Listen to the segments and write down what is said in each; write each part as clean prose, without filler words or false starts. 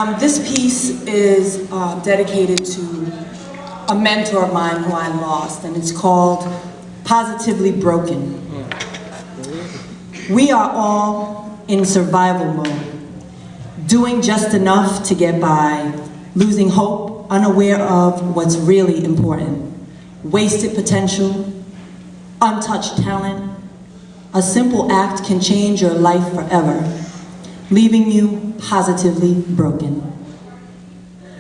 This piece is dedicated to a mentor of mine who I lost, and it's called Positively Broken. We are all in survival mode, doing just enough to get by, losing hope, unaware of what's really important, wasted potential, untouched talent. A simple act can change your life forever, leaving you positively broken.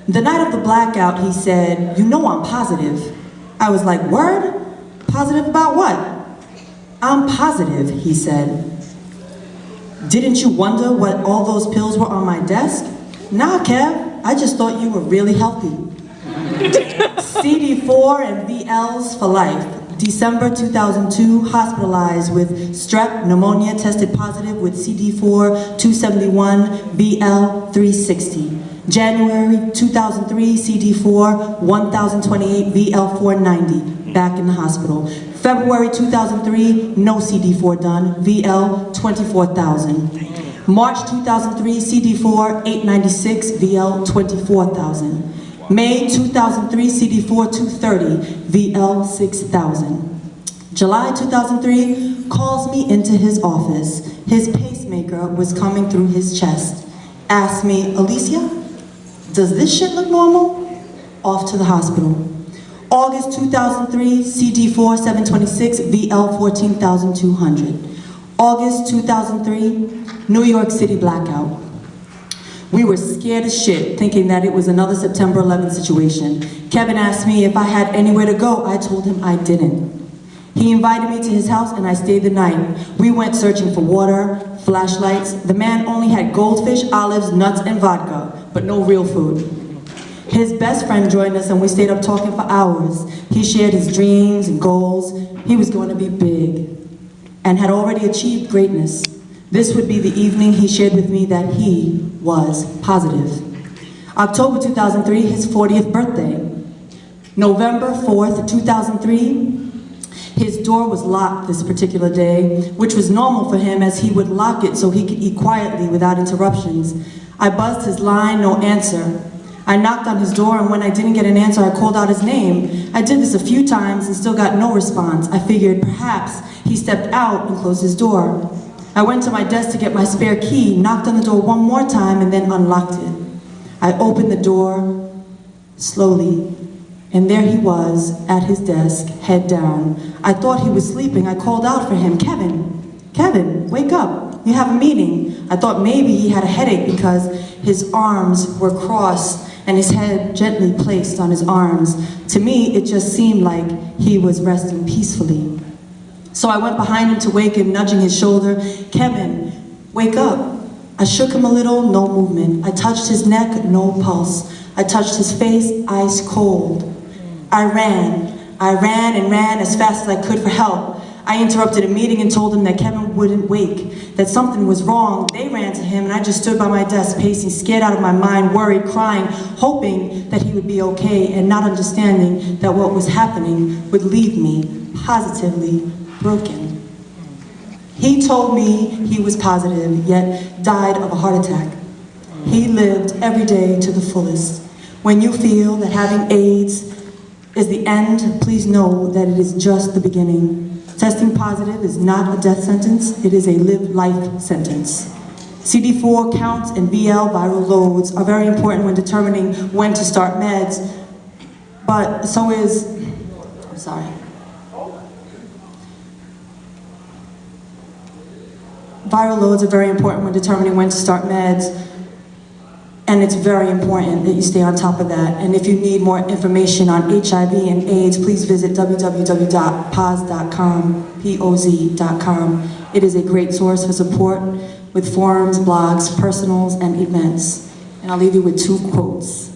The night of the blackout, he said, "You know I'm positive." I was like, "Word? Positive about what?" "I'm positive," he said. "Didn't you wonder what all those pills were on my desk?" "Nah, Kev, I just thought you were really healthy." CD4 and VLs for life. December 2002, hospitalized with strep pneumonia, tested positive with CD4 271, VL 360. January 2003, CD4 1028, VL 490, back in the hospital. February 2003, no CD4 done, VL 24,000. March 2003, CD4 896, VL 24,000. May 2003, CD4 230, VL 6,000. July 2003, calls me into his office. His pacemaker was coming through his chest. Asked me, "Alicia, does this shit look normal?" Off to the hospital. August 2003, CD4 726, VL 14,200. August 2003, New York City blackout. We were scared as shit, thinking that it was another September 11th situation. Kevin asked me if I had anywhere to go. I told him I didn't. He invited me to his house and I stayed the night. We went searching for water, flashlights. The man only had goldfish, olives, nuts, and vodka, but no real food. His best friend joined us and we stayed up talking for hours. He shared his dreams and goals. He was going to be big and had already achieved greatness. This would be the evening he shared with me that he was positive. October 2003, his 40th birthday. November 4th, 2003, his door was locked this particular day, which was normal for him as he would lock it so he could eat quietly without interruptions. I buzzed his line, no answer. I knocked on his door, and when I didn't get an answer, I called out his name. I did this a few times and still got no response. I figured perhaps he stepped out and closed his door. I went to my desk to get my spare key, knocked on the door one more time, and then unlocked it. I opened the door slowly, and there he was at his desk, head down. I thought he was sleeping. I called out for him, "Kevin, Kevin, wake up. You have a meeting." I thought maybe he had a headache because his arms were crossed and his head gently placed on his arms. To me, it just seemed like he was resting peacefully. So I went behind him to wake him, nudging his shoulder. "Kevin, wake up." I shook him a little, no movement. I touched his neck, no pulse. I touched his face, ice cold. I ran and ran as fast as I could for help. I interrupted a meeting and told him that Kevin wouldn't wake, that something was wrong. They ran to him and I just stood by my desk, pacing, scared out of my mind, worried, crying, hoping that he would be okay and not understanding that what was happening would leave me positively broken. He told me he was positive, yet died of a heart attack. He lived every day to the fullest. When you feel that having AIDS is the end, please know that it is just the beginning. Testing positive is not a death sentence, it is a live life sentence. CD4 counts and VL viral loads are very important when determining when to start meds, but so is, Viral loads are very important when determining when to start meds, and it's very important that you stay on top of that. And if you need more information on HIV and AIDS, please visit www.poz.com, POZ.com. It is a great source for support with forums, blogs, personals, and events. And I'll leave you with two quotes.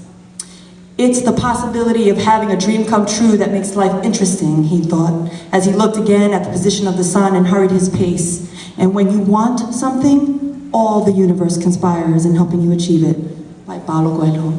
"It's the possibility of having a dream come true that makes life interesting," he thought, as he looked again at the position of the sun and hurried his pace. "And when you want something, all the universe conspires in helping you achieve it." By Paulo Coelho.